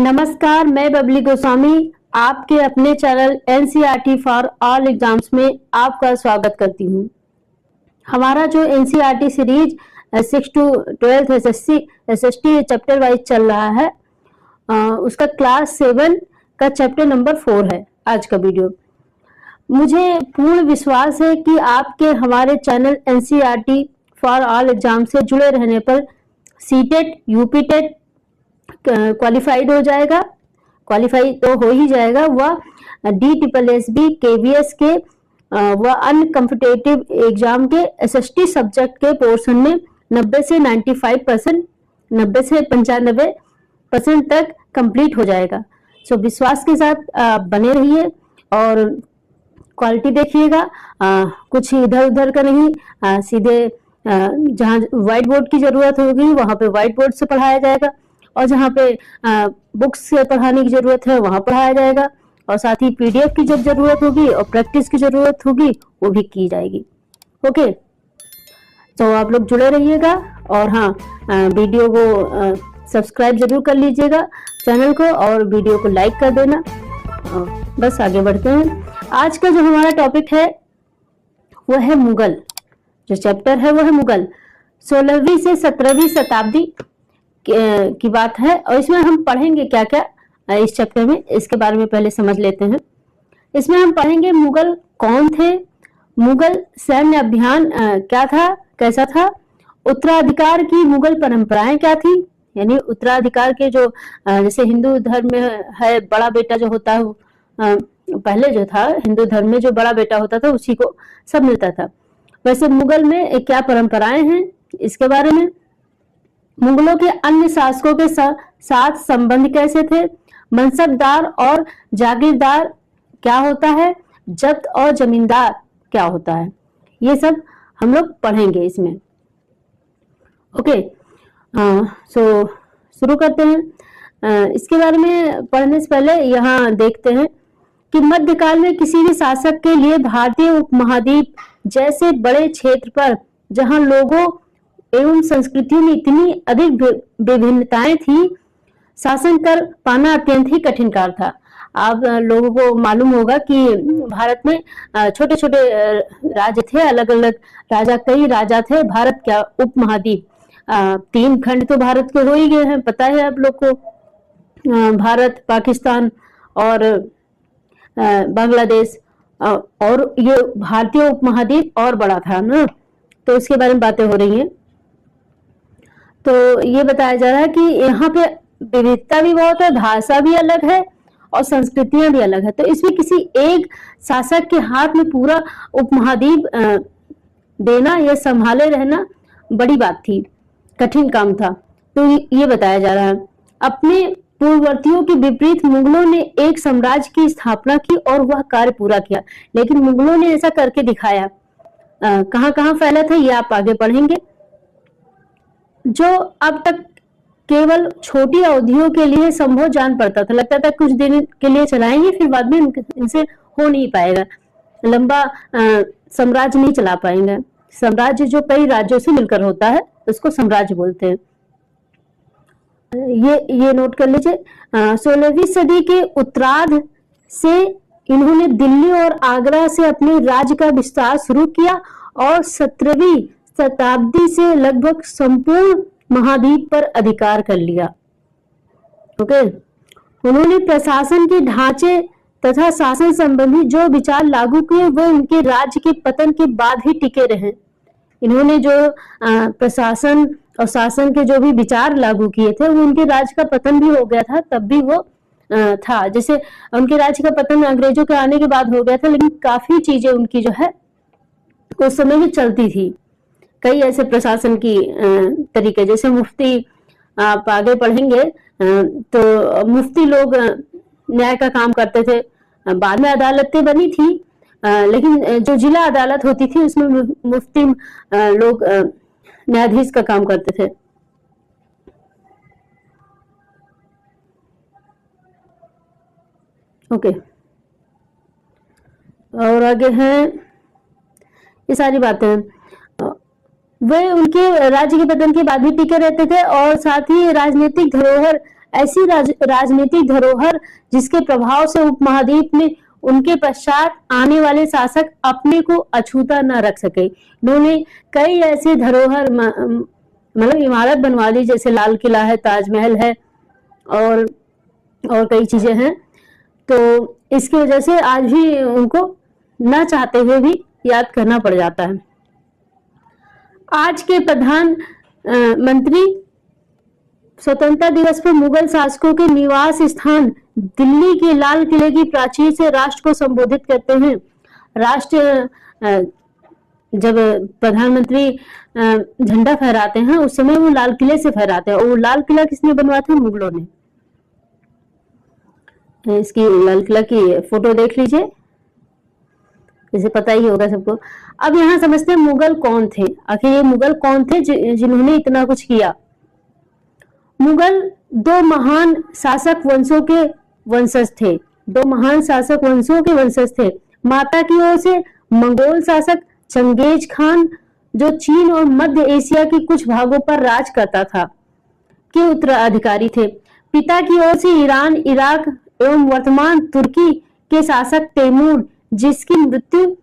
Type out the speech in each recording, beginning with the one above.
नमस्कार, मैं बबली गोस्वामी आपके अपने channel NCERT for all exams में आपका स्वागत करती हूँ। हमारा जो NCERT series 6 to 12 SST chapter wise चल रहा है, उसका क्लास 7 का चैप्टर नंबर 4 है आज का वीडियो। मुझे पूर्ण विश्वास है कि आपके हमारे channel NCERT for all exam से जुड़े रहने पर सीटेट, यूपीटेट क्वालिफाइड हो जाएगा, क्वालिफाई तो हो ही जाएगा। वह DSSB, KVS के व अन्य कॉम्पिटिटिव एग्जाम के एसएसटी सब्जेक्ट के पोर्शन में 90 से 95%, 90 से 95% तक कंप्लीट हो जाएगा। सो विश्वास के साथ बने रहिए और क्वालिटी देखिएगा। कुछ इधर उधर का नहीं, सीधे जहाँ व्हाइट बोर्ड की जरूरत होगी वहां पे व्हाइट बोर्ड से पढ़ाया जाएगा, और जहाँ पे बुक्स से पढ़ाने की जरूरत है वहां पढ़ाया जाएगा, और साथ ही PDF की जब जरूरत होगी और प्रैक्टिस की जरूरत होगी वो भी की जाएगी। ओके, तो आप लोग जुड़े रहिएगा और हाँ, वीडियो को सब्सक्राइब जरूर कर लीजिएगा चैनल को, और वीडियो को लाइक कर देना। बस आगे बढ़ते हैं। आज का जो हमारा टॉपिक है वह है मुगल। जो चैप्टर है वो है मुगल। 16वीं से 17वीं शताब्दी की बात है, और इसमें हम पढ़ेंगे क्या क्या इस चैप्टर में, इसके बारे में पहले समझ लेते हैं। इसमें हम पढ़ेंगे मुगल कौन थे, मुगल सैन्य अभियान क्या था, कैसा था, उत्तराधिकार की मुगल परंपराएं क्या थी, यानी उत्तराधिकार के जो जैसे हिंदू धर्म में है बड़ा बेटा जो होता है, पहले जो था हिंदू धर्म में जो बड़ा बेटा होता था उसी को सब मिलता था, वैसे मुगल में क्या परंपराएं हैं इसके बारे में। मुगलों के अन्य शासकों के साथ संबंध कैसे थे, मनसबदार और जागीरदार क्या होता है, जब्त और जमींदार क्या होता है, ये सब हम लोग पढ़ेंगे इसमें। ओके, सो शुरू करते हैं। इसके बारे में पढ़ने से पहले यहाँ देखते हैं कि मध्यकाल में किसी भी शासक के लिए भारतीय उपमहाद्वीप जैसे बड़े क्षेत्र पर जहाँ लोगों एवं संस्कृतियों में इतनी अधिक विभिन्नताएं थी, शासन कर पाना अत्यंत ही कठिन कार्य था। आप लोगों को मालूम होगा कि भारत में छोटे छोटे राज्य थे, अलग अलग राजा, कई राजा थे। भारत क्या उपमहाद्वीप 3 खंड तो भारत के हो ही गए हैं, पता है आप लोग को, भारत, पाकिस्तान और बांग्लादेश, और ये भारतीय उपमहाद्वीप और बड़ा था ना, तो इसके बारे में बातें हो रही हैं। तो ये बताया जा रहा है कि यहाँ पे विविधता भी बहुत है, भाषा भी अलग है और संस्कृतियां भी अलग है। तो इसमें किसी एक शासक के हाथ में पूरा उपमहाद्वीप देना या संभाले रहना बड़ी बात थी, कठिन काम था। तो ये बताया जा रहा है। अपने पूर्ववर्तियों के विपरीत मुगलों ने एक साम्राज्य की स्थापना की और वह कार्य पूरा किया, लेकिन मुगलों ने ऐसा करके दिखाया। कहाँ कहाँ फैला था ये आप आगे पढ़ेंगे। जो अब तक केवल छोटी अवधियों के लिए संभव जान पड़ता था, लगता था कुछ दिन के लिए चलाएंगे फिर बाद में इनसे हो नहीं पाएगा, लंबा साम्राज्य नहीं चला पाएंगे। साम्राज्य जो कई राज्यों से मिलकर होता है उसको साम्राज्य बोलते हैं। ये नोट कर लीजिए। 16वीं सदी के उत्तरार्ध से इन्होंने दिल्ली और आगरा से अपने राज्य का विस्तार शुरू किया और 17वीं शताब्दी से लगभग संपूर्ण महाद्वीप पर अधिकार कर लिया। ओके, उन्होंने प्रशासन के ढांचे तथा शासन संबंधी जो विचार लागू किए वे उनके राज्य के पतन के बाद ही टिके रहे। इन्होंने जो प्रशासन और शासन के जो भी विचार लागू किए थे वो उनके राज्य का पतन भी हो गया था, तब भी वो था। जैसे उनके राज्य का पतन अंग्रेजों के आने के बाद हो गया था, लेकिन काफी चीजें उनकी जो है उस समय भी चलती थी। कई ऐसे प्रशासन की तरीके, जैसे मुफ्ती, आप आगे पढ़ेंगे तो मुफ्ती लोग न्याय का काम करते थे। बाद में अदालतें बनी थी, लेकिन जो जिला अदालत होती थी उसमें मुफ्ती लोग न्यायाधीश का काम करते थे। ओके, और आगे हैं ये सारी बातें। वे उनके राज्य के पतन के बाद भी टिके रहते थे और साथ ही राजनीतिक धरोहर ऐसी राजनीतिक धरोहर जिसके प्रभाव से उपमहाद्वीप में उनके पश्चात आने वाले शासक अपने को अछूता न रख सके। इन्होंने कई ऐसे धरोहर मतलब इमारत बनवा दी, जैसे लाल किला है, ताजमहल है और कई चीजें हैं। तो इसकी वजह से आज भी उनको न चाहते हुए भी याद करना पड़ जाता है। आज के प्रधानमंत्री स्वतंत्रता दिवस पर मुगल शासकों के निवास स्थान दिल्ली के लाल किले की प्राचीर से राष्ट्र को संबोधित करते हैं। राष्ट्र जब प्रधानमंत्री झंडा फहराते हैं उस समय वो लाल किले से फहराते हैं, और वो लाल किला किसने बनवाया था? मुगलों ने। इसकी लाल किला की फोटो देख लीजिए, जैसे पता ही होगा सबको। अब यहाँ समझते हैं मुगल कौन थे। आखिर ये मुगल कौन थे जिन्होंने इतना कुछ किया? मुगल दो महान शासक वंशों के वंशज थे। दो महान शासक वंशों के वंशज थे। माता की ओर से मंगोल शासक चंगेज खान, जो चीन और मध्य एशिया के कुछ भागों पर राज करता था, के उत्तराधिकारी थे। पिता की ओर से ईरान, इराक एवं वर्तमान तुर्की के शासक तैमूर, जिसकी मृत्यु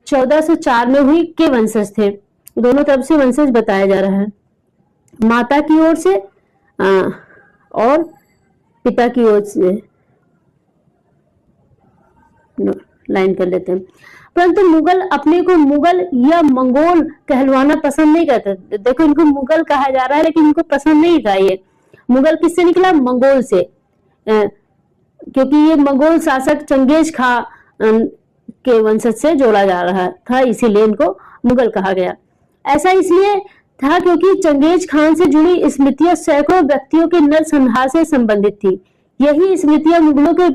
1404 में हुई, के वंशज थे। दोनों तरफ से वंशज बताया जा रहा है, माता की ओर से और पिता की ओर से। लाइन कर लेते हैं। परंतु मुगल अपने को मुगल या मंगोल कहलवाना पसंद नहीं करते। देखो, इनको मुगल कहा जा रहा है लेकिन इनको पसंद नहीं था। ये मुगल किससे निकला? मंगोल से, क्योंकि ये मंगोल शासक चंगेज खान के वंशज से जोड़ा जा रहा था, इसीलिए इनको मुगल कहा गया। ऐसा इसलिए था क्योंकि चंगेज खान से जुड़ी स्मृतियां सैकड़ों व्यक्तियों के नरसंहार से संबंधित थी। यही स्मृतियां मुगलों के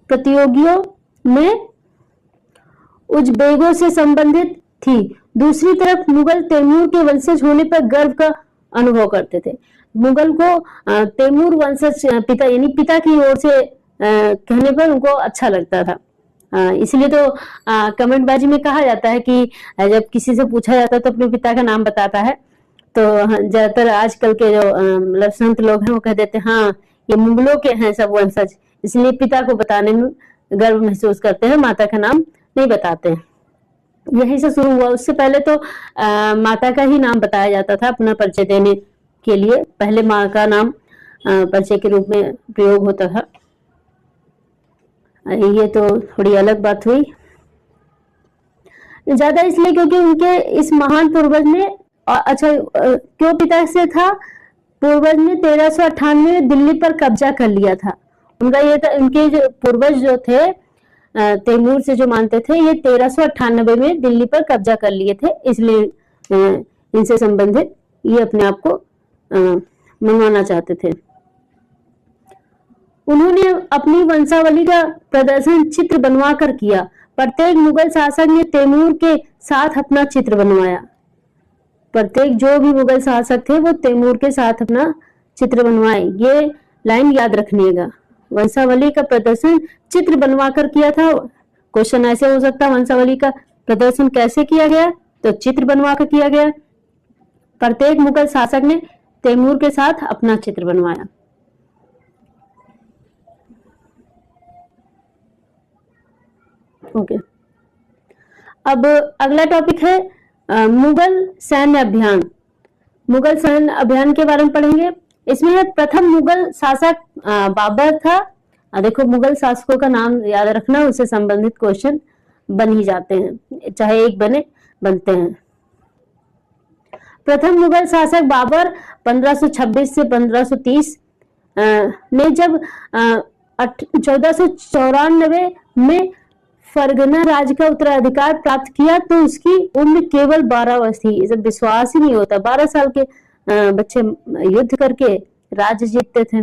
प्रतियोगियों में उजबेगों से संबंधित थी। दूसरी तरफ मुगल तैमूर के वंशज होने पर गर्व का अनुभव करते थे। मुगल को तैमूर वंशज पिता यानी पिता की ओर से कहने पर उनको अच्छा लगता था। इसलिए तो कमेंट बाजी में कहा जाता है कि जब किसी से पूछा जाता है तो अपने पिता का नाम बताता है। तो ज्यादातर आजकल के जो संत लोग हैं वो कह देते हैं हाँ ये मुगलों के हैं सब वंशज, इसलिए पिता को बताने में गर्व महसूस करते हैं, माता का नाम नहीं बताते हैं। यही से शुरू हुआ। उससे पहले तो माता का ही नाम बताया जाता था अपना परिचय देने के लिए। पहले माँ का नाम परिचय के रूप में प्रयोग होता था। ये तो थोड़ी अलग बात हुई। ज्यादा इसलिए क्योंकि उनके इस महान पूर्वज ने अच्छा क्यों पिता से था? पूर्वज ने 1398 में दिल्ली पर कब्जा कर लिया था। उनका ये था, उनके जो पूर्वज जो थे तैमूर से जो मानते थे, ये 1398 में दिल्ली पर कब्जा कर लिए थे, इसलिए इनसे संबंधित ये अपने आप को मनवाना चाहते थे। उन्होंने अपनी वंशावली का प्रदर्शन चित्र बनवा कर किया। प्रत्येक मुगल शासक ने तैमूर के साथ अपना चित्र बनवाया। प्रत्येक जो भी मुगल शासक थे वो तैमूर के साथ अपना चित्र बनवाए। ये लाइन याद रखिएगा। वंशावली का प्रदर्शन चित्र बनवा कर किया था। क्वेश्चन ऐसे हो सकता है वंशावली का प्रदर्शन कैसे किया गया? तो चित्र बनवा कर किया गया। प्रत्येक मुगल शासक ने तैमूर के साथ अपना चित्र बनवाया। ओके, अब अगला टॉपिक है मुगल सैन्य अभियान। मुगल सैन्य अभियान के बारे में पढ़ेंगे। इसमें प्रथम मुगल शासक बाबर था। देखो, मुगल शासकों का नाम याद रखना, उससे संबंधित क्वेश्चन बन ही जाते हैं, चाहे एक बनते हैं। प्रथम मुगल शासक बाबर 1526 से 1530 ने जब 1494 में फरगना राज्य का उत्तराधिकार प्राप्त किया तो उसकी उम्र केवल 12 वर्ष थी। इसे विश्वास ही नहीं होता, 12 साल के बच्चे युद्ध करके राज्य जीतते थे।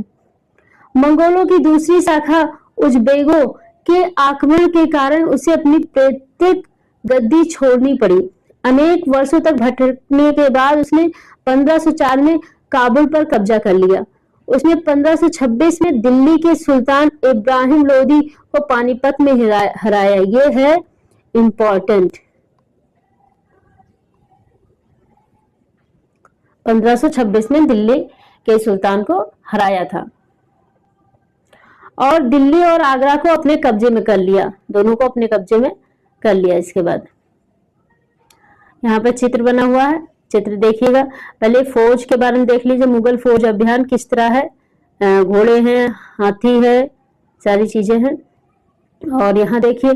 मंगोलों की दूसरी शाखा उजबेगों के आक्रमण के कारण उसे अपनी पैतृक गद्दी छोड़नी पड़ी। अनेक वर्षों तक भटकने के बाद उसने 1504 में काबुल पर कब्जा कर लिया। उसने 1526 में दिल्ली के सुल्तान इब्राहिम लोदी को पानीपत में हराया। ये है इम्पोर्टेंट। 1526 में दिल्ली के सुल्तान को हराया था और दिल्ली और आगरा को अपने कब्जे में कर लिया, दोनों को अपने कब्जे में कर लिया। इसके बाद यहाँ पे चित्र बना हुआ है, चित्र देखिएगा। पहले फौज के बारे में देख लीजिए, मुगल फौज अभियान किस तरह है, घोड़े हैं, हाथी है, सारी चीजें हैं। और यहाँ देखिए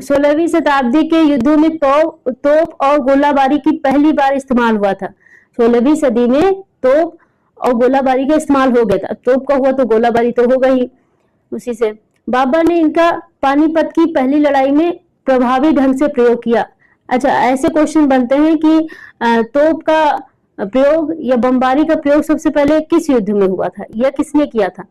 16वीं शताब्दी के युद्धों में तोप और गोलाबारी की पहली बार इस्तेमाल हुआ था। 16वीं सदी में तोप और गोलाबारी का इस्तेमाल हो गया था। तोप का हुआ तो गोलाबारी तो होगा ही उसी से। बाबर ने इनका पानीपत की पहली लड़ाई में प्रभावी ढंग से प्रयोग किया। अच्छा, ऐसे क्वेश्चन बनते हैं कि तोप का प्रयोग या बमबारी का प्रयोग सबसे पहले किस युद्ध में हुआ था या किसने किया था,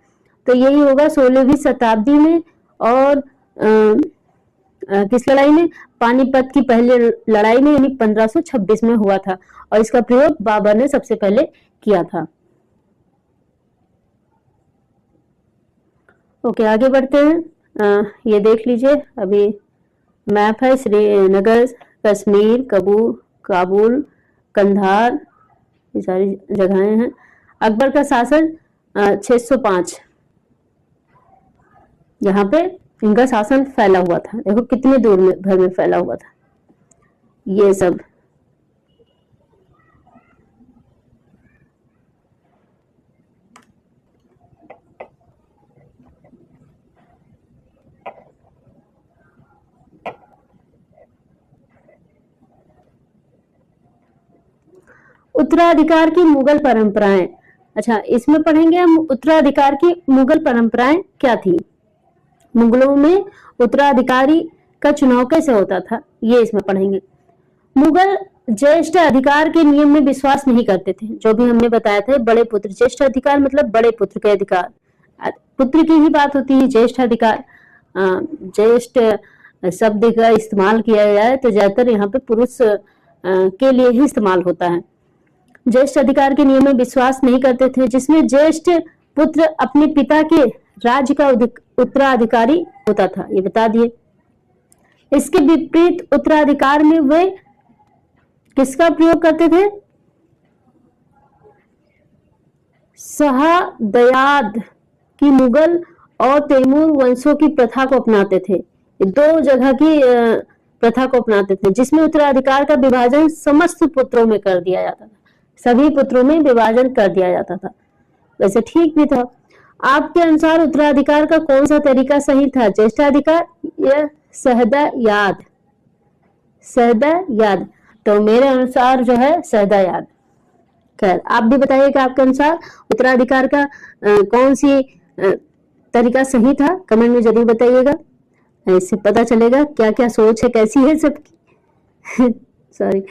तो यही होगा 16वीं शताब्दी में। और किस लड़ाई में, पानीपत की पहली लड़ाई में, यानी 1526 में हुआ था और इसका प्रयोग बाबर ने सबसे पहले किया था। ओके, आगे बढ़ते हैं। ये देख लीजिए, अभी मैप है। श्रीनगर, कश्मीर, काबुल, कंधार, ये सारी जगहें हैं। अकबर का शासन 605, यहाँ पे इनका शासन फैला हुआ था। देखो कितने दूर में भर में फैला हुआ था ये सब। उत्तराधिकार की मुगल परंपराएं। अच्छा, इसमें पढ़ेंगे हम उत्तराधिकार की मुगल परंपराएं क्या थी। मुगलों में उत्तराधिकारी का चुनाव कैसे होता था, ये इसमें पढ़ेंगे। मुगल ज्येष्ठ अधिकार के नियम में विश्वास नहीं करते थे, जो भी हमने बताया था। बड़े पुत्र, ज्येष्ठ अधिकार मतलब बड़े पुत्र के अधिकार, पुत्र की ही बात होती है। ज्येष्ठ अधिकार, ज्येष्ठ शब्द का इस्तेमाल किया जाए तो ज्यादातर यहाँ पे पुरुष के लिए ही इस्तेमाल होता है। ज्येष्ठ अधिकार के नियम में विश्वास नहीं करते थे, जिसमें ज्येष्ठ पुत्र अपने पिता के राज्य का उत्तराधिकारी होता था, ये बता दिए। इसके विपरीत उत्तराधिकार में वे किसका प्रयोग करते थे, शहदयाद की मुगल और तैमूर वंशों की प्रथा को अपनाते थे। दो जगह की प्रथा को अपनाते थे, जिसमें उत्तराधिकार का विभाजन समस्त पुत्रों में कर दिया जाता था। सभी पुत्रों में विभाजन कर दिया जाता था। वैसे ठीक भी था। आपके अनुसार उत्तराधिकार का कौन सा तरीका सही था, ज्येष्ठाधिकार या शहदयाद? शहदयाद। तो मेरे अनुसार जो है शहदयाद। खैर, आप भी बताइएगा आपके अनुसार उत्तराधिकार का कौन सी तरीका सही था, कमेंट में जरूर बताइएगा। इससे पता चलेगा क्या क्या सोच है, कैसी है सबकी। सॉरी,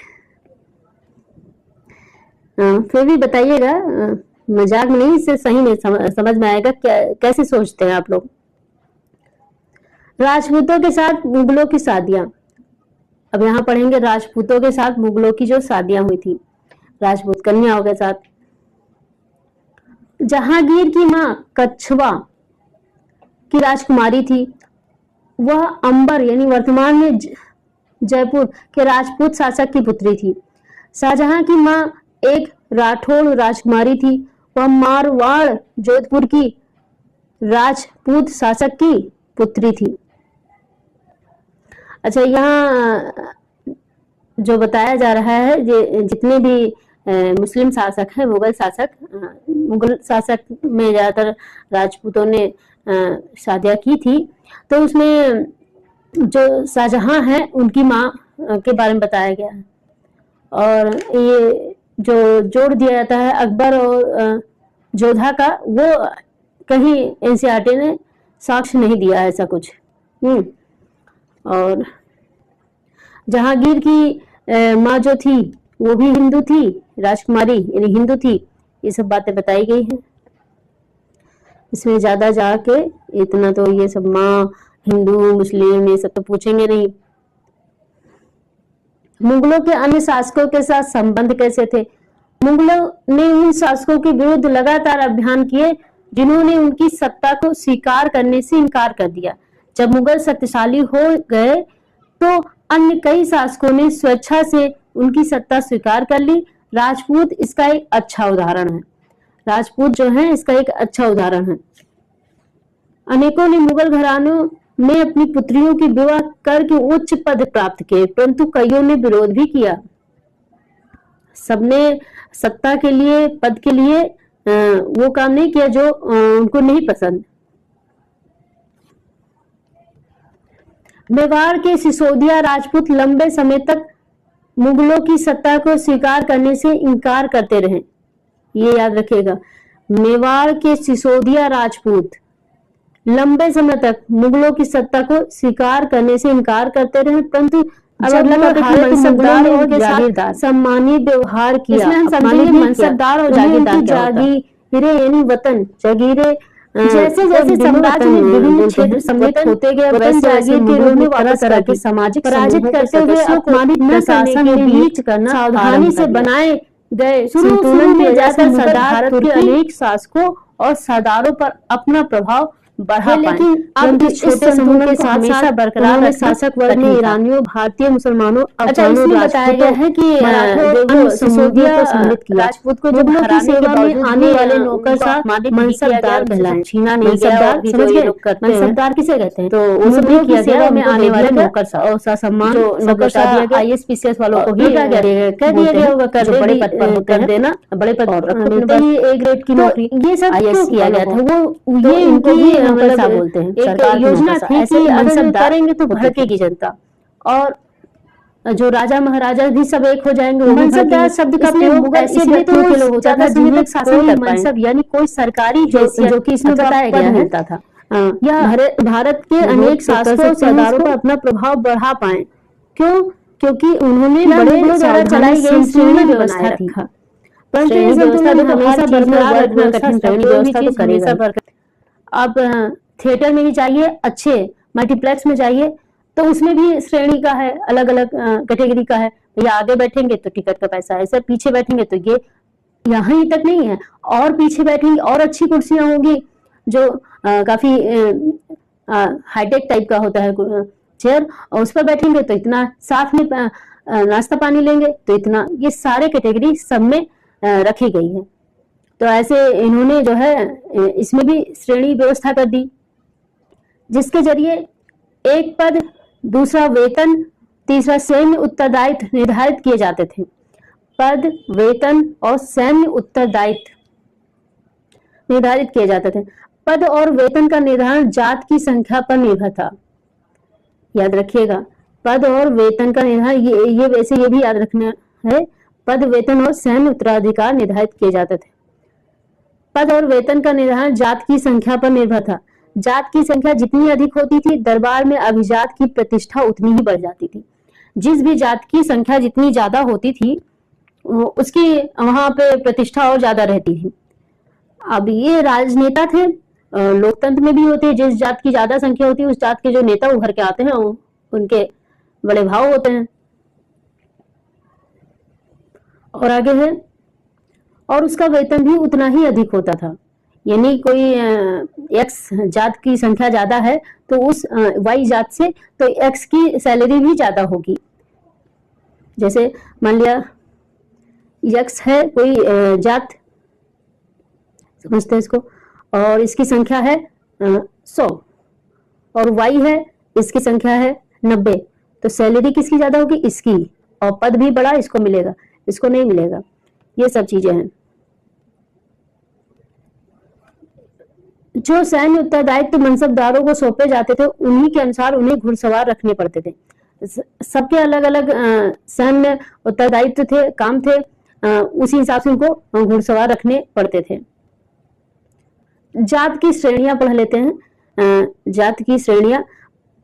फिर भी बताइएगा, मजाक में नहीं, इससे सही नहीं समझ में आएगा कैसे सोचते हैं आप लोग। राजपूतों के साथ मुगलों की शादियां। अब यहाँ पढ़ेंगे राजपूतों के साथ मुगलों की जो शादियां हुई थी, राजपूत कन्याओं के साथ। जहांगीर की मां कछवा की राजकुमारी थी। वह अंबर यानी वर्तमान में जयपुर के राजपूत शासक की पुत्री थी। शाहजहां की मां एक राठौड़ राजकुमारी थी। वह मारवाड़ जोधपुर की राजपूत शासक की पुत्री थी। अच्छा, यहाँ जो बताया जा रहा है, जितने भी मुस्लिम शासक है, मुगल शासक में ज्यादातर राजपूतों ने शादियां की थी। तो उसमें जो शाहजहां है उनकी माँ के बारे में बताया गया है। और ये जो जोड़ दिया जाता है अकबर और जोधा का, वो कहीं एनसीईआरटी ने साक्ष्य नहीं दिया ऐसा कुछ। और जहांगीर की माँ जो थी वो भी हिंदू थी, राजकुमारी यानी हिंदू थी। ये सब बातें बताई गई हैं इसमें। ज्यादा जाके इतना तो ये सब माँ हिंदू मुस्लिम ये सब तो पूछेंगे नहीं। मुगलों के अन्य शासकों के साथ संबंध कैसे थे? मुगलों ने उन शासकों के विरुद्ध लगातार अभियान किए जिन्होंने उनकी सत्ता को स्वीकार करने से इनकार कर दिया। जब मुगल शक्तिशाली हो गए तो अन्य कई शासकों ने स्वेच्छा से उनकी सत्ता स्वीकार कर ली। राजपूत इसका एक अच्छा उदाहरण है। राजपूत जो है इसका एक अच्छा उदाहरण है। अनेकों ने मुगल घरानों में अपनी पुत्रियों की विवाह करके उच्च पद प्राप्त किए, परंतु कईयों ने विरोध भी किया। सबने सत्ता के लिए, पद के लिए वो काम नहीं किया जो उनको नहीं पसंद। मेवाड़ के सिसोदिया राजपूत लंबे समय तक मुगलों की सत्ता को स्वीकार करने से इनकार करते रहे। ये याद रखिएगा, मेवाड़ के सिसोदिया राजपूत लंबे समय तक मुगलों की सत्ता को स्वीकार करने से इनकार करते रहे, परंतु मनसबदार और जागीरदार सम्मानित व्यवहार किया। इसमें हम समझेंगे मनसबदार और जागीरदार जागीरे यानी वतन, जागीरे जैसे जैसे साम्राज्य में विभिन्न क्षेत्र सम्मिलित होते गए, वतन जागीर के रूप में वापस तरह के सामाजिक पराजित करते हुए अपमानित न करने के बीच करना सावधानी से बनाए गए संतुलन में जाकर सरदार तुर्की अनेक शासकों और सरदारों पर अपना प्रभाव बढ़ा, लेकिन अब इस छोटे समूह के साथ हमेशा बरकरार रखना शासक वर्ग में ईरानियों, भारतीय मुसलमानों, अफगानों, बताया गया है कि सिसोदिया राजपूत को जब की सेवा में आने वाले नौकरशाह मनसबदार कहलाए। छीना नहीं गया, समझ गए? मनसबदार किसे कहते हैं? तो मुगलों की सेवा में आने वाले नौकरशाह और सम्मान नौकरशाह आईएएस वालों को ही कह दिया गया होगा, कर बड़े पद पर कर देना, बड़े पद और मिलते ही ए ग्रेड की नौकरी, ये सब किया गया था। वो ये इनको भी मतलब बोलते हैं, एक योजना थी कि अगर करेंगे तो भड़केगी जनता, और जो राजा महाराजा भी सब एक हो जाएंगे। मनसबदार शब्द का प्रयोग ऐसे व्यक्तियों के लोग होता था जिन्हें शासन कर पाए, मनसब यानी कोई सरकारी जो कि इसमें बताया गया मिलता था। यह भारत के अनेक शासकों सरदारों पर अपना प्रभाव बढ़ा पाए। क्यों? क्योंकि उन्होंने बड़े द्वारा चलाई गई श्रेणी व्यवस्था थी। परंतु ये संतुलन हमेशा बरकरार रखना कठिन था, व्यवस्था तो करेगा। अब थिएटर में ही चाहिए, अच्छे मल्टीप्लेक्स में चाहिए तो उसमें भी श्रेणी का है, अलग अलग कैटेगरी का है। या आगे बैठेंगे तो टिकट का पैसा ऐसे, पीछे बैठेंगे तो ये, यहाँ ही तक नहीं है, और पीछे बैठेंगे और अच्छी कुर्सियां होंगी जो काफी हाईटेक टाइप का होता है चेयर, और उस पर बैठेंगे तो इतना, साथ में नाश्ता पानी लेंगे तो इतना। ये सारे कैटेगरी सब में रखी गई है। तो ऐसे इन्होंने जो है इसमें भी श्रेणी व्यवस्था कर दी, जिसके जरिए एक पद, दूसरा वेतन, तीसरा सैन्य उत्तरदायित्व निर्धारित किए जाते थे। पद, वेतन और सैन्य उत्तरदायित्व निर्धारित किए जाते थे। पद और वेतन का निर्धारण जात की संख्या पर निर्भर था। याद रखिएगा, पद और वेतन का निर्धारण ये वैसे ये भी याद रखना है, पद, वेतन और सैन्य उत्तराधिकार निर्धारित किए जाते थे। पद और वेतन का निर्धारण जात की संख्या पर निर्भर था। जात की संख्या जितनी अधिक होती थी, दरबार में अभिजात की प्रतिष्ठा उतनी ही बढ़ जाती थी। जिस भी जात की संख्या जितनी ज्यादा होती थी, उसकी वहां पे प्रतिष्ठा और ज्यादा रहती थी। अब ये राजनेता थे, लोकतंत्र में भी होते हैं, जिस जात की ज्यादा संख्या होती है उस जात के जो नेता उभर के आते हैं उनके बड़े भाव होते हैं। और आगे है, और उसका वेतन भी उतना ही अधिक होता था। यानी कोई एक्स जात की संख्या ज्यादा है तो उस वाई जात से तो एक्स की सैलरी भी ज्यादा होगी। जैसे मान लिया एक्स है कोई जात, समझते हैं इसको, और इसकी संख्या है 100 और वाई है, इसकी संख्या है 90, तो सैलरी किसकी ज्यादा होगी? इसकी, और पद भी बड़ा इसको मिलेगा, इसको नहीं मिलेगा। ये सब चीजें हैं। जो सैन्य उत्तरदायित्व मनसबदारों को सौंपे जाते थे उन्हीं के अनुसार उन्हें घुड़सवार रखने पड़ते थे। सबके अलग अलग सैन्य उत्तरदायित्व थे, काम थे, उसी हिसाब से उनको घुड़सवार रखने पड़ते थे। जात की श्रेणियां पढ़ लेते हैं। जात की श्रेणियां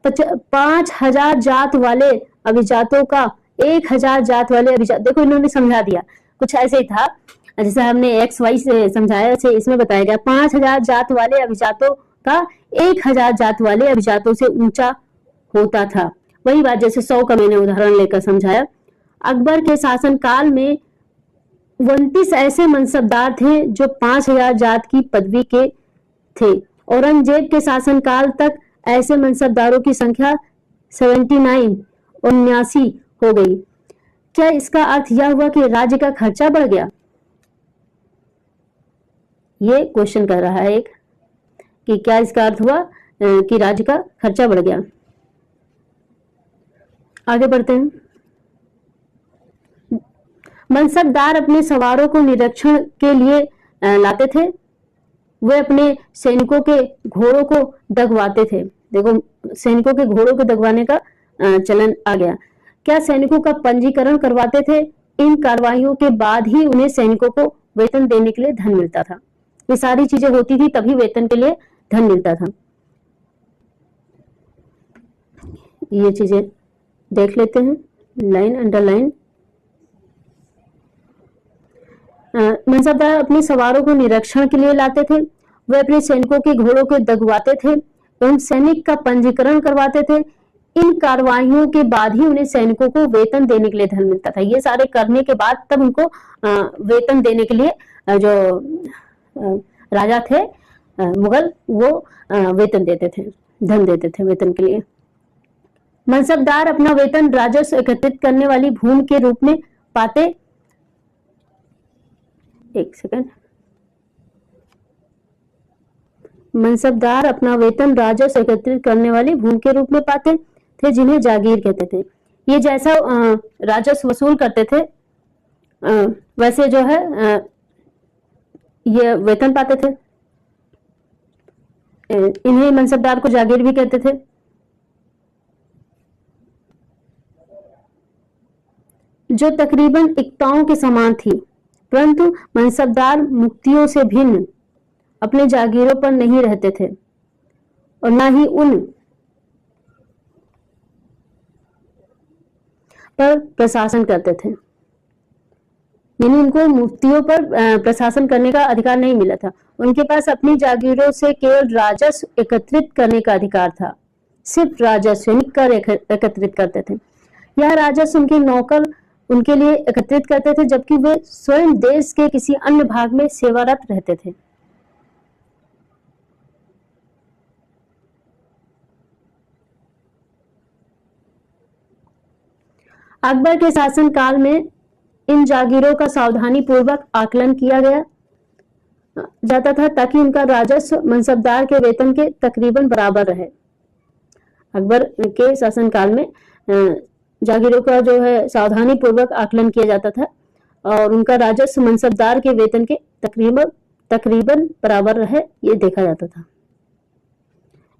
5000 जात वाले अभिजातों का 1000 जात वाले अभिजात, देखो इन्होंने समझा दिया, कुछ ऐसे ही था जैसे हमने एक्स वाई से समझाया, से इसमें बताया गया 5000 जात वाले अभिजातों का 1000 जात वाले अभिजातों से ऊंचा होता था। वही बात जैसे 100 का मैंने उदाहरण लेकर समझाया। अकबर के शासन काल में 29 ऐसे मनसबदार थे जो 5000 जात की पदवी के थे। औरंगजेब के शासन काल तक ऐसे मनसबदारों की संख्या 79 हो गई। क्या इसका अर्थ यह हुआ कि राज्य का खर्चा बढ़ गया? ये क्वेश्चन कर रहा है एक, कि क्या इसका अर्थ हुआ कि राज्य का खर्चा बढ़ गया। आगे बढ़ते हैं। मनसबदार अपने सवारों को निरीक्षण के लिए लाते थे। वे अपने सैनिकों के घोड़ों को दगवाते थे। देखो, सैनिकों के घोड़ों को दगवाने का चलन आ गया। क्या सैनिकों का पंजीकरण करवाते थे? इन कार्रवाइयों के बाद ही उन्हें सैनिकों को वेतन देने के लिए धन मिलता था। ये सारी चीजें होती थी तभी वेतन के लिए धन मिलता था। ये चीजें देख लेते हैं, लाइन अंडरलाइन। मनसबदार अपने सवारों को निरीक्षण के लिए लाते थे। वे अपने सैनिकों के घोड़ों को दगवाते थे एवं सैनिक का पंजीकरण करवाते थे। इन कार्रवाइयों के बाद ही उन्हें सैनिकों को वेतन देने के लिए धन मिलता था। ये सारे करने के बाद तब उनको वेतन देने के लिए जो राजा थे मुगल, वो वेतन देते थे, धन देते थे वेतन के लिए। मनसबदार अपना वेतन राजस्व एकत्रित करने वाली भूमि के रूप में पाते। एक सेकंड। मनसबदार अपना वेतन राजस्व एकत्रित करने वाली भूमि के रूप में पाते थे, जिन्हें जागीर कहते थे। ये जैसा राजस्व वसूल करते थे वैसे जो है ये वेतन पाते थे। इन्हें मनसबदार को जागीर भी कहते थे। जो तकरीबन इक्ताओं के समान थी, परंतु मनसबदार मुक्तियों से भिन्न अपने जागीरों पर नहीं रहते थे और न ही उन पर प्रशासन करते थे। यानी उनको मुफ्तियों पर प्रशासन करने का अधिकार नहीं मिला था। उनके पास अपनी जागीरों से केवल राजस्व एकत्रित करने का अधिकार था। सिर्फ राजस्व यानी कर एकत्रित करते थे। यह राजस्व उनके नौकर उनके लिए एकत्रित करते थे, जबकि वे स्वयं देश के किसी अन्य भाग में सेवारत रहते थे। अकबर के शासनकाल में इन जागीरों का सावधानी पूर्वक आकलन किया गया जाता था ताकि उनका राजस्व मनसबदार के वेतन के तकरीबन बराबर रहे। अकबर के शासनकाल में जागीरों का जो है सावधानी पूर्वक आकलन किया जाता था और उनका राजस्व मनसबदार के वेतन के तकरीबन बराबर रहे, ये देखा जाता था।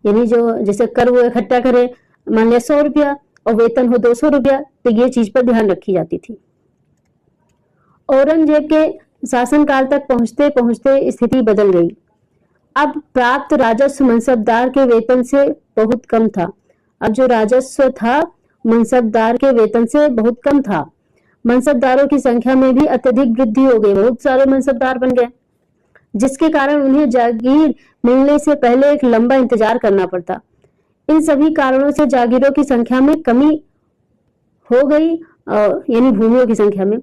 यानी जो जैसे कर वो इकट्ठा करे, मान लिया 100 रुपया और वेतन हो 200 रुपया, तो ये चीज पर ध्यान रखी जाती थी। औरंगजेब के शासनकाल तक पहुंचते पहुंचते स्थिति बदल गई। अब प्राप्त राजस्व मनसबदार के वेतन से बहुत कम था। अब जो राजस्व था मनसबदार के वेतन से बहुत कम था। मनसबदारों की संख्या में भी अत्यधिक वृद्धि हो गई। बहुत सारे मनसबदार बन गए, जिसके कारण उन्हें जागीर मिलने से पहले एक लंबा इंतजार करना पड़ता। इन सभी कारणों से जागीरों की संख्या में कमी हो गई, यानी भूमियों की संख्या में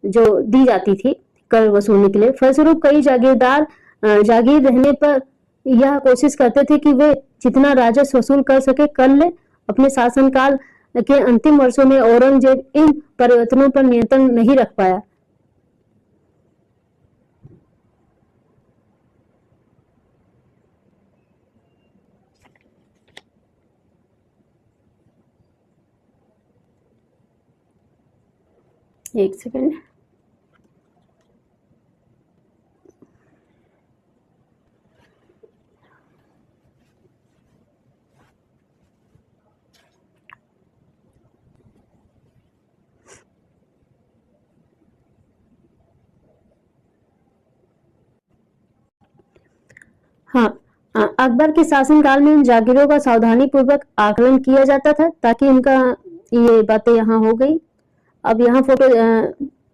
जो दी जाती थी कर वसूलने के लिए। फलस्वरूप कई जागीरदार जागीर रहने पर यह कोशिश करते थे कि वे जितना राजस्व वसूल कर सके कर ले। अपने शासनकाल के अंतिम वर्षों में औरंगजेब इन परिवर्तनों पर नियंत्रण नहीं रख पाया। एक सेकंड। हाँ, अकबर के शासनकाल में इन जागीरों का सावधानी पूर्वक आकलन किया जाता था ताकि उनका ये बातें यहाँ हो गई। अब यहाँ फोटो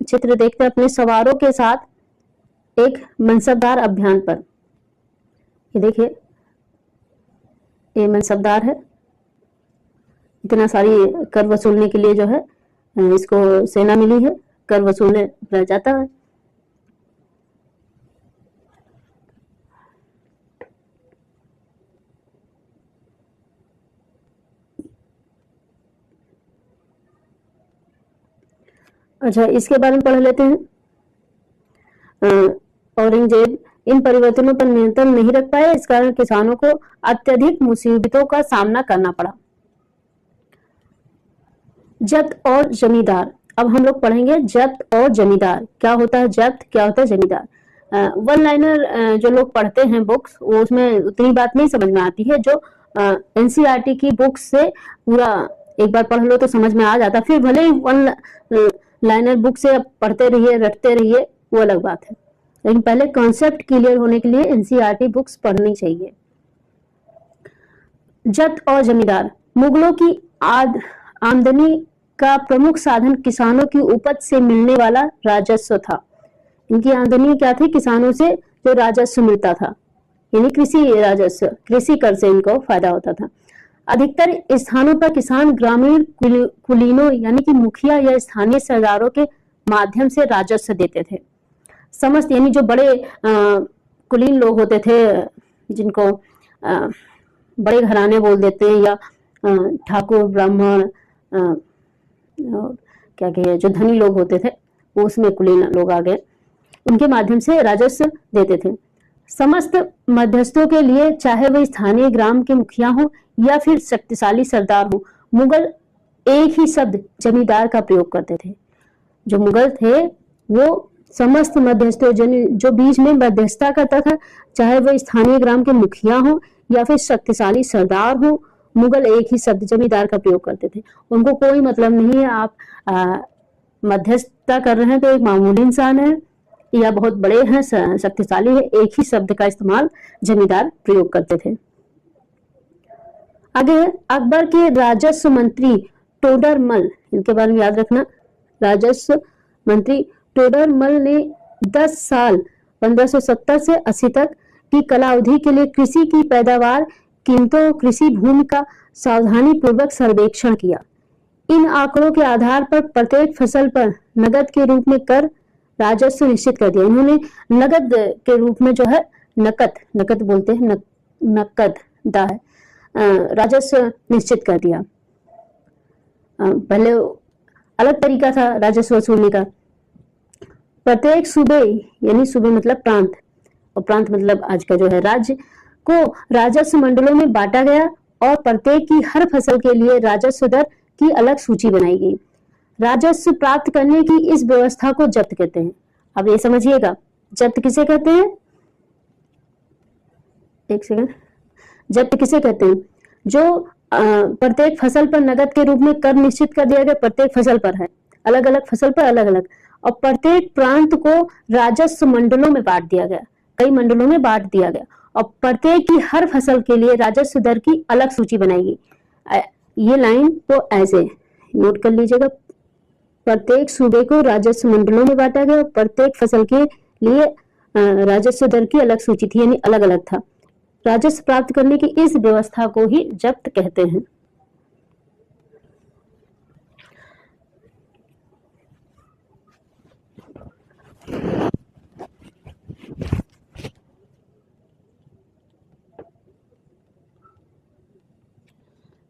चित्र देखते हैं अपने सवारों के साथ एक मनसबदार अभियान पर। ये देखिए, ये मनसबदार है। इतना सारी कर वसूलने के लिए जो है इसको सेना मिली है, कर वसूलने रह जाता है। अच्छा, इसके बारे में पढ़ लेते हैं। औरंगजेब इन परिवर्तनों पर नियंत्रण नहीं रख पाए, इस कारण किसानों को अत्यधिक मुसीबतों का सामना करना पड़ा। जब्त और जमींदार। अब हम लोग पढ़ेंगे जब्त और जमींदार। क्या होता है जब्त, क्या होता है जमींदार। वन लाइनर जो लोग पढ़ते हैं बुक्स, वो उसमें उतनी बात नहीं समझ में आती है। जो एनसीईआरटी की बुक्स से पूरा एक बार पढ़ लो तो समझ में आ जाता। फिर भले ही वन लाइनर बुक से आप पढ़ते रहिए, रटते रहिए, वो अलग बात है, लेकिन पहले कॉन्सेप्ट क्लियर होने के लिए एनसीईआरटी बुक्स पढ़नी चाहिए। जब्त और जमींदार। मुगलों की आमदनी का प्रमुख साधन किसानों की उपज से मिलने वाला राजस्व था। इनकी आमदनी क्या थी? किसानों से जो राजस्व मिलता था, यानी कृषि राजस्व, कृषि कर से इनको फायदा होता था। अधिकतर स्थानों पर किसान ग्रामीण कुलीनों यानी कि मुखिया या स्थानीय सरदारों के माध्यम से राजस्व देते थे। समस्त यानी जो बड़े कुलीन लोग होते थे, जिनको बड़े घराने बोल देते हैं, या ठाकुर ब्राह्मण, क्या कहे, जो धनी लोग होते थे, वो उसमें कुलीन लोग आ गए, उनके माध्यम से राजस्व देते थे। समस्त मध्यस्थों के लिए, चाहे वे स्थानीय ग्राम के मुखिया हो या फिर शक्तिशाली सरदार हो, मुगल एक ही शब्द जमींदार का प्रयोग करते थे। जो मुगल थे वो समस्त मध्यस्थों, जो बीच में मध्यस्थता करता था, चाहे वह स्थानीय ग्राम के मुखिया हो या फिर शक्तिशाली सरदार हो, मुगल एक ही शब्द जमींदार का प्रयोग करते थे। उनको कोई मतलब नहीं है आप मध्यस्थता कर रहे हैं तो एक मामूली इंसान है या बहुत बड़े हैं, शक्तिशाली है, एक ही शब्द का इस्तेमाल जमींदार प्रयोग करते थे। आगे अकबर के राजस्व मंत्री टोडरमल, इनके बारे में याद रखना। राजस्व मंत्री टोडरमल ने 10 साल 1570 से 80 तक की कला अवधि के लिए कृषि की पैदावार, कीमतों, कृषि भूमि का सावधानी पूर्वक सर्वेक्षण किया। इन आंकड़ों के आधार पर प्रत्येक फसल पर नगद के रूप में कर राजस्व निश्चित कर दिया। इन्होंने नगद के रूप में जो है, नकद बोलते हैं, नकद दा है, राजस्व निश्चित कर दिया। पहले अलग तरीका था राजस्व वसूलने का। प्रत्येक सूबे, यानी सूबे मतलब प्रांत, और प्रांत मतलब आज का जो है राज्य, को राजस्व मंडलों में बांटा गया और प्रत्येक की हर फसल के लिए राजस्व दर की अलग सूची बनाई गई। राजस्व प्राप्त करने की इस व्यवस्था को जब्त कहते हैं। अब ये समझिएगा, जब्त किसे कहते हैं? एक सेकंड, जब्त किसे कहते हैं? जो प्रत्येक फसल पर नगद के रूप में कर निश्चित कर दिया गया, प्रत्येक फसल पर है, अलग अलग फसल पर अलग अलग, और प्रत्येक प्रांत को राजस्व मंडलों में बांट दिया गया, कई मंडलों में बांट दिया गया, और प्रत्येक की हर फसल के लिए राजस्व दर की अलग सूची बनाई गई। ये लाइन तो ऐसे नोट कर लीजिएगा, प्रत्येक सूबे को राजस्व मंडलों में बांटा गया, प्रत्येक फसल के लिए राजस्व दर की अलग सूची थी, यानी अलग अलग था। राजस्व प्राप्त करने की इस व्यवस्था को ही जब्त कहते हैं।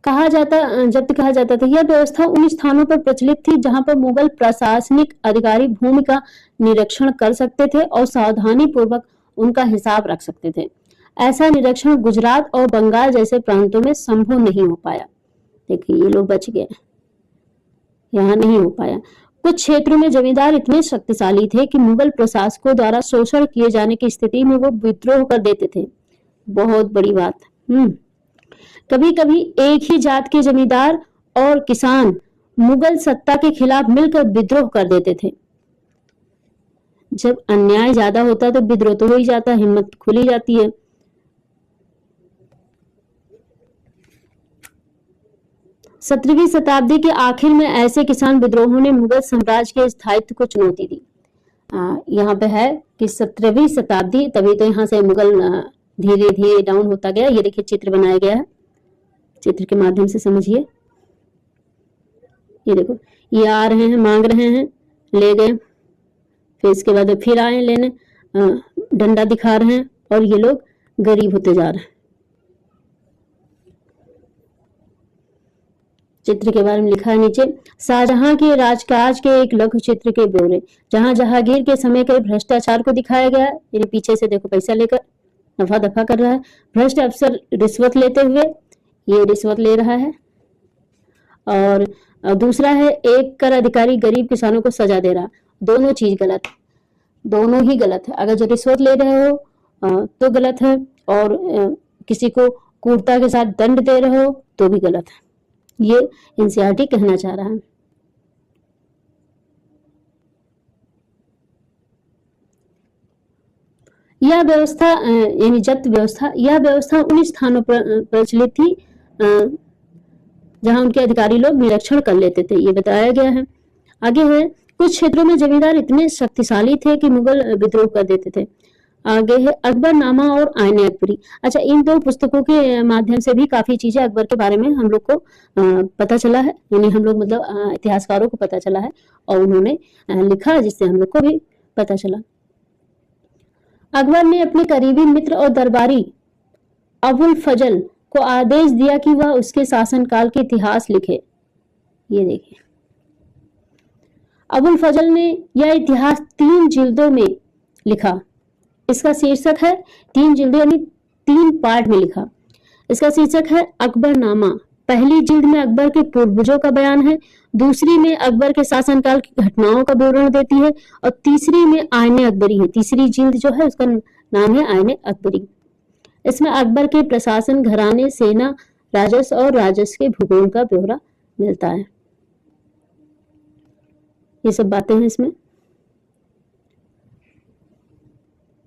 जब्त कहा जाता था। यह व्यवस्था उन स्थानों पर प्रचलित थी जहां पर मुगल प्रशासनिक अधिकारी भूमि का निरीक्षण कर सकते थे और सावधानी पूर्वक उनका हिसाब रख सकते थे। ऐसा निरीक्षण गुजरात और बंगाल जैसे प्रांतों में संभव नहीं हो पाया। देखिए ये लोग बच गए, यहाँ नहीं हो पाया। कुछ क्षेत्रों में जमींदार इतने शक्तिशाली थे कि मुगल प्रशासकों द्वारा शोषण किए जाने की स्थिति में वो विद्रोह कर देते थे। बहुत बड़ी बात। कभी कभी एक ही जात के जमींदार और किसान मुगल सत्ता के खिलाफ मिलकर विद्रोह कर देते थे। जब अन्याय ज्यादा होता है तो विद्रोह तो हो ही जाता है, हिम्मत खुली जाती है। सत्रहवीं शताब्दी के आखिर में ऐसे किसान विद्रोहों ने मुगल साम्राज्य के स्थायित्व को चुनौती दी। यहाँ पे है कि 17वीं शताब्दी, तभी तो यहाँ से मुगल धीरे धीरे डाउन होता गया। ये देखिए चित्र बनाया गया है, चित्र के माध्यम से समझिए। ये देखो, ये आ रहे हैं, मांग रहे हैं, ले गए, फिर इसके बाद फिर आए लेने, डंडा दिखा रहे हैं, और ये लोग गरीब होते जा रहे हैं। चित्र के बारे में लिखा है नीचे। शाहजहां के राजकाज के एक लघु चित्र के ब्यौरे, जहां जहांगीर के समय के भ्रष्टाचार को दिखाया गया है। यानी पीछे से देखो पैसा लेकर नफा दफा कर रहा है। भ्रष्ट अफसर रिश्वत लेते हुए, ये रिश्वत ले रहा है। और दूसरा है एक कर अधिकारी गरीब किसानों को सजा दे रहा। दोनों चीज गलत है, दोनों ही गलत है। अगर जो रिश्वत ले रहे हो तो गलत है, और किसी को क्रूरता के साथ दंड दे रहे हो तो भी गलत है। ये एनसीईआरटी कहना चाह रहा है। यह व्यवस्था यानी जब्त व्यवस्था, यह व्यवस्था उन स्थानों पर प्रचलित थी जहां उनके अधिकारी लोग निरीक्षण कर लेते थे, ये बताया गया है। आगे है, कुछ क्षेत्रों में जमींदार इतने शक्तिशाली थे कि मुगल विद्रोह कर देते थे। आगे है अकबरनामा और आईने अकबरी। अच्छा, इन दो पुस्तकों के माध्यम से भी काफी चीजें अकबर के बारे में हम लोग को पता चला है, यानी हम लोग मतलब इतिहासकारों को पता चला है और उन्होंने लिखा जिससे हम लोग को भी पता चला। अकबर ने अपने करीबी मित्र और दरबारी अबुल फजल को आदेश दिया कि वह उसके शासनकाल के इतिहास लिखे। ये देखिए, अबुल फजल ने यह इतिहास 3 जिल्दों में लिखा। इसका शीर्षक है 3 जिल्द यानी 3 पार्ट में लिखा। इसका शीर्षक है अकबरनामा। पहली जिल्द में अकबर के पूर्वजों का बयान है, दूसरी में अकबर के शासनकाल की घटनाओं का विवरण देती है, और तीसरी में आईने अकबरी है। तीसरी जिल्द जो है उसका नाम है आईने अकबरी। इसमें अकबर के प्रशासन, घराने, सेना, राजस्व और राजस्व के भूगोल का ब्यौरा मिलता है। ये सब बातें हैं इसमें।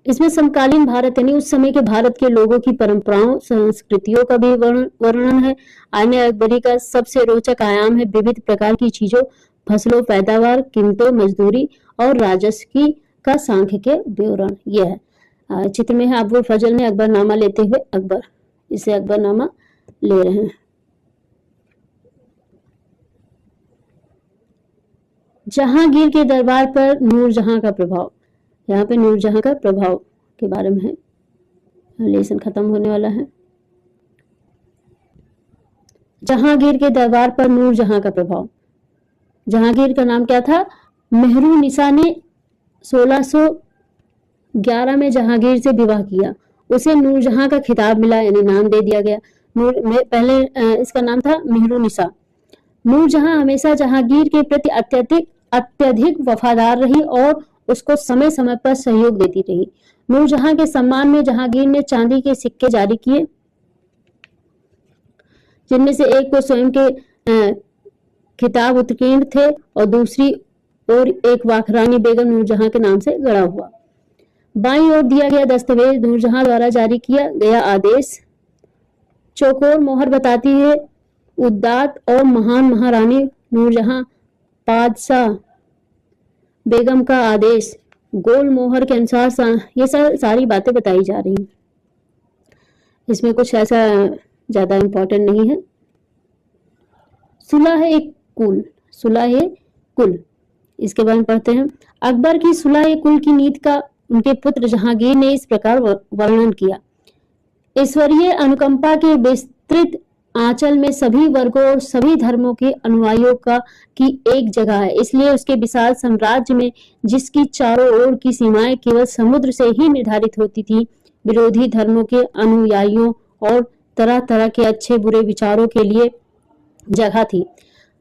इसमें समकालीन भारत यानी उस समय के भारत के लोगों की परंपराओं, संस्कृतियों का भी वर्णन है। आईने अकबरी का सबसे रोचक आयाम है विविध प्रकार की चीजों, फसलों, पैदावार, कीमतों, मजदूरी और राजस्व की का सांख्यिकीय विवरण। यह है चित्र में है अबुल फजल ने अकबरनामा लेते हुए अकबर, इसे अकबरनामा ले रहे हैं। जहांगीर के दरबार पर नूरजहां का प्रभाव। यहाँ पे नूरजहां का प्रभाव के बारे में है। लेसन खत्म होने वाला है। जहांगीर के दरबार पर नूरजहां का प्रभाव। जहांगीर का नाम क्या था? मेहरुनिसा ने 1611 में जहांगीर से विवाह किया। उसे नूरजहां का खिताब मिला, यानी नाम दे दिया गया। पहले इसका नाम था मेहरुनिसा। नूरजहां हमेशा जहांगीर के प्रति अत्यधिक वफादार रही और उसको समय समय पर सहयोग देती रही। नूरजहां के सम्मान में जहांगीर ने चांदी के सिक्के जारी किए, जिनमें से एक को स्वयं के खिताब उत्कीर्ण थे और दूसरी और एक वाखरानी बेगम नूरजहां के नाम से गढ़ा हुआ। बाईं ओर दिया गया दस्तावेज नूरजहां द्वारा जारी किया गया आदेश। चौकोर मोहर बताती है उद्दात और महान महारानी नूरजहां पादशाह बेगम का आदेश। गोल मोहर के अनुसार ये सारी बातें बताई जा रही हैं। इसमें कुछ ऐसा ज्यादा इंपॉर्टेंट नहीं है। सुलह कुल, सुलह कुल, इसके बारे में पढ़ते हैं। अकबर की सुलह कुल की नीति का उनके पुत्र जहांगीर ने इस प्रकार वर्णन किया। ईश्वरीय अनुकंपा के विस्तृत आंचल में सभी वर्गों और सभी धर्मों के अनुयायियों की एक जगह है, इसलिए उसके विशाल साम्राज्य में, जिसकी चारों ओर की सीमाएं केवल समुद्र से ही निर्धारित होती थी, विरोधी धर्मों के अनुयायियों और तरह तरह के अच्छे बुरे विचारों के लिए जगह थी।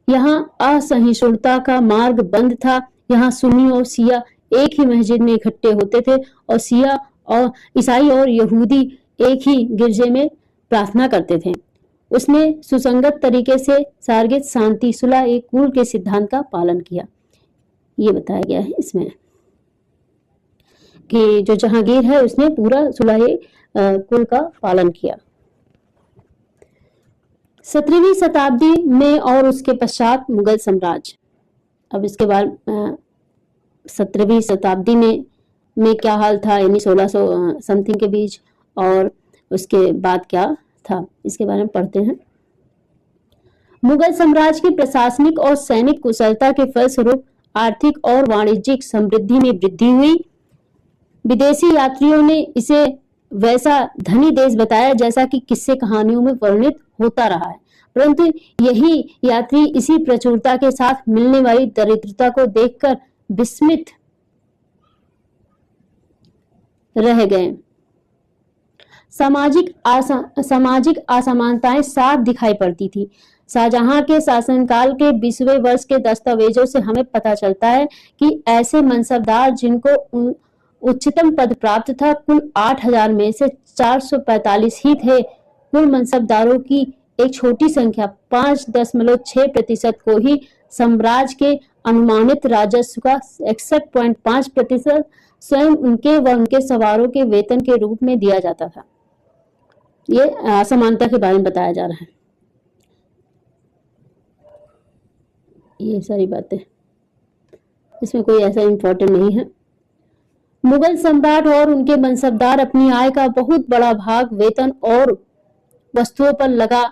यहाँ असहिष्णुता का मार्ग बंद था। यहाँ सुन्नी और सिया एक ही मस्जिद में इकट्ठे होते थे और सिया और ईसाई और यहूदी एक ही गिरजे में प्रार्थना करते थे। उसने सुसंगत तरीके से सार्गिक शांति सुलह कुल के सिद्धांत का पालन किया। ये बताया गया है इसमें कि जो जहांगीर है उसने पूरा सुलह कुल का पालन किया। 17वीं शताब्दी में और उसके पश्चात मुगल साम्राज्य। अब इसके बाद 17वीं शताब्दी में क्या हाल था, यानी 1600 समथिंग के बीच, और उसके बाद क्या था, इसके बारे में पढ़ते हैं। मुगल साम्राज्य की प्रशासनिक और सैनिक कुशलता के फलस्वरूप आर्थिक और वाणिज्यिक समृद्धि में वृद्धि हुई। विदेशी यात्रियों ने इसे वैसा धनी देश बताया जैसा कि किस्से कहानियों में वर्णित होता रहा है। परंतु यही यात्री इसी प्रचुरता के साथ मिलने वाली दरिद्रता को देखकर विस्मित रह गए। सामाजिक असमानताएं साफ दिखाई पड़ती थी। शाहजहां के शासनकाल के 20वें वर्ष के दस्तावेजों से हमें पता चलता है कि ऐसे मनसबदार जिनको उच्चतम पद प्राप्त था, कुल 8000 में से 445 ही थे। कुल मनसबदारों की एक छोटी संख्या 5.6% को ही साम्राज्य के अनुमानित राजस्व का 61.5% स्वयं उनके व उनके सवारों के वेतन के रूप में दिया जाता था। ये असमानता के बारे में बताया जा रहा है। ये सारी बातें, इसमें कोई ऐसा इम्पोर्टेंट नहीं है। मुगल सम्राट और उनके मनसबदार अपनी आय का बहुत बड़ा भाग वेतन और वस्तुओं पर लगा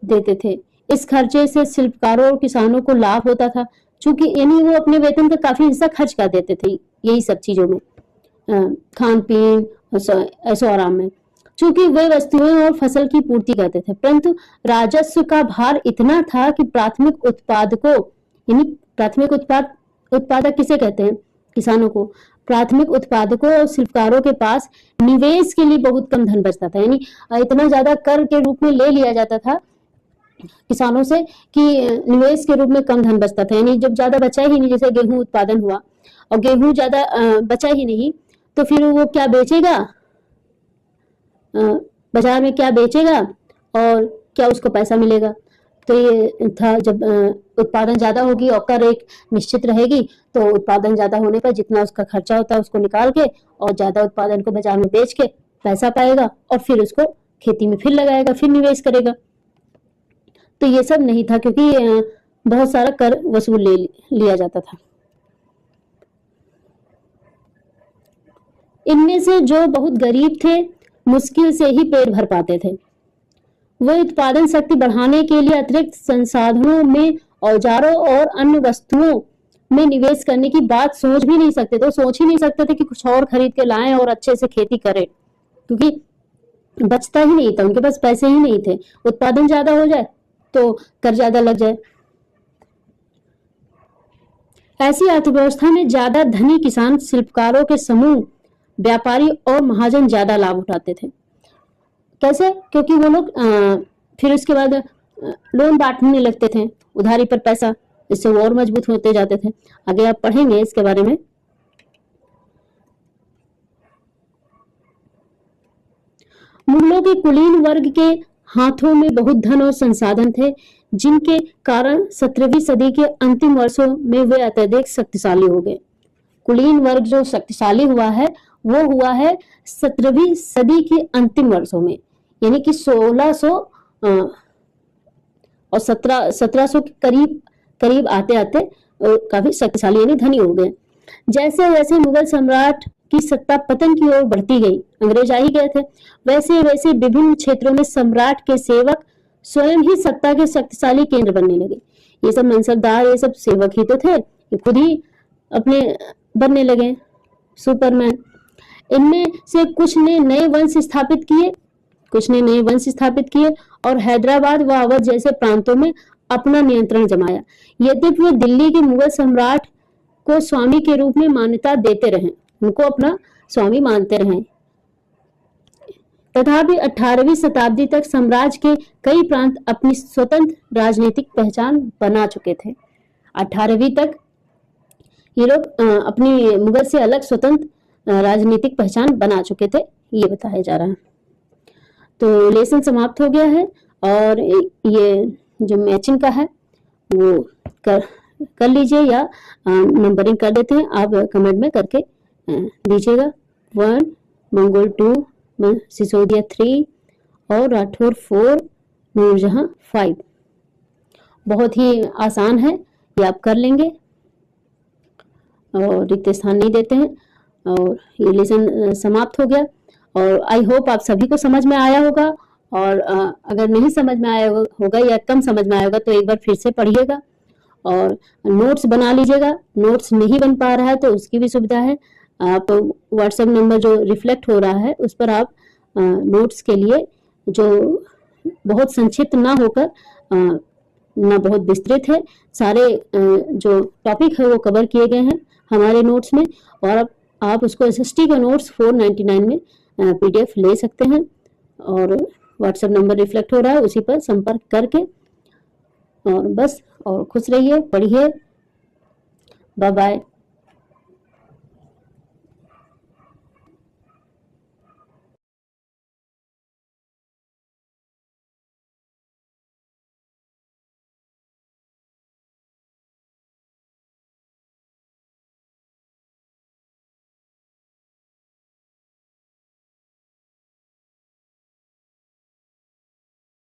देते थे। इस खर्चे से शिल्पकारों और किसानों को लाभ होता था, चूंकि यानी वो अपने वेतन का काफी हिस्सा खर्च कर देते थे यही सब चीजों में, खान पीन ऐसो आराम में, चूंकि वे वस्तुएं और फसल की पूर्ति करते थे। परंतु राजस्व का भार इतना था कि प्राथमिक उत्पादकों, यानी प्राथमिक उत्पादक किसे कहते हैं? किसानों को। प्राथमिक उत्पादकों और शिल्पकारों के पास निवेश के लिए बहुत कम धन बचता था, यानी इतना ज्यादा कर के रूप में ले लिया जाता था किसानों से कि निवेश के रूप में कम धन बचता था। यानी जब ज्यादा बचा ही नहीं, जैसे गेहूं उत्पादन हुआ और गेहूं ज्यादा बचा ही नहीं, तो फिर वो क्या बेचेगा, बाजार में क्या बेचेगा और क्या उसको पैसा मिलेगा? तो ये था, जब उत्पादन ज्यादा होगी और कर एक निश्चित रहेगी, तो उत्पादन ज्यादा होने पर जितना उसका खर्चा होता है उसको निकाल के और ज्यादा उत्पादन को बाजार में बेच के पैसा पाएगा और फिर उसको खेती में फिर लगाएगा, फिर निवेश करेगा। तो ये सब नहीं था, क्योंकि बहुत सारा कर वसूल लिया जाता था। इनमें से जो बहुत गरीब थे मुश्किल से ही पेट भर पाते थे। वे उत्पादन शक्ति बढ़ाने के लिए अतिरिक्त संसाधनों में, औजारों और अन्य वस्तुओं में निवेश करने की बात सोच भी नहीं सकते थे। सोच ही नहीं सकते थे कि कुछ और खरीद के लाएं और अच्छे से खेती करें, क्योंकि बचता ही नहीं था, उनके पास पैसे ही नहीं थे। उत्पादन ज्यादा हो जाए तो कर ज्यादा लग जाए। ऐसी अर्थव्यवस्था में ज्यादा धनी किसान, शिल्पकारों के समूह, व्यापारी और महाजन ज्यादा लाभ उठाते थे। कैसे? क्योंकि वो लोग फिर उसके बाद लोन बांटने लगते थे, उधारी पर पैसा, इससे वो और मजबूत होते जाते थे। आगे आप पढ़ेंगे इसके बारे में। मुगलों के कुलीन वर्ग के हाथों में बहुत धन और संसाधन थे, जिनके कारण 17वीं सदी के अंतिम वर्षों में वे अत्यधिक शक्तिशाली हो गए। कुलीन वर्ग जो शक्तिशाली हुआ है वो हुआ है 17वीं सदी के अंतिम वर्षों में, यानी कि 1600 और 1700 के करीब आते आते काफी शक्तिशाली यानी धनी हो गए। जैसे जैसे मुगल सम्राट की सत्ता पतन की ओर बढ़ती गई, अंग्रेज आ ही गए थे, वैसे वैसे विभिन्न क्षेत्रों में सम्राट के सेवक स्वयं ही सत्ता के शक्तिशाली केंद्र बनने लगे। ये सब मनसबदार, ये सब सेवक ही तो थे, ये खुद ही अपने बनने लगे सुपरमैन। इनमें से कुछ ने नए वंश स्थापित किए और हैदराबाद व अवध जैसे प्रांतों में अपना नियंत्रण जमाया। यद्यपि वे दिल्ली के मुगल सम्राट को स्वामी के रूप में मान्यता देते रहे, उनको अपना स्वामी मानते रहे, तथापि 18वीं शताब्दी तक साम्राज्य के कई प्रांत अपनी स्वतंत्र राजनीतिक पहचान बना चुके थे। 18वीं तक ये लोग अपनी मुगल से अलग स्वतंत्र राजनीतिक पहचान बना चुके थे, ये बताया जा रहा है। तो लेसन समाप्त हो गया है और ये जो मैचिंग का है वो कर लीजिए या नंबरिंग कर देते हैं, आप कमेंट में करके दीजिएगा। 1, मंगोल 2, सिसोदिया 3 और राठौर 4, नूरजहां 5। बहुत ही आसान है, ये आप कर लेंगे और रिक्त स्थान नहीं देते हैं। और ये लेसन समाप्त हो गया और आई होप आप सभी को समझ में आया होगा। और अगर नहीं समझ में आया होगा या कम समझ में आया होगा तो एक बार फिर से पढ़िएगा और नोट्स बना लीजिएगा। नोट्स नहीं बन पा रहा है तो उसकी भी सुविधा है, आप व्हाट्सएप नंबर जो रिफ्लेक्ट हो रहा है उस पर आप नोट्स के लिए जो बहुत संक्षिप्त ना होकर ना बहुत विस्तृत है, सारे जो टॉपिक है वो कवर किए गए हैं हमारे नोट्स में। और अब आप उसको एसएसटी का नोट्स 499 में पीडीएफ ले सकते हैं, और व्हाट्सएप नंबर रिफ्लेक्ट हो रहा है, उसी पर संपर्क करके। और बस, और खुश रहिए, पढ़िए। Bye bye.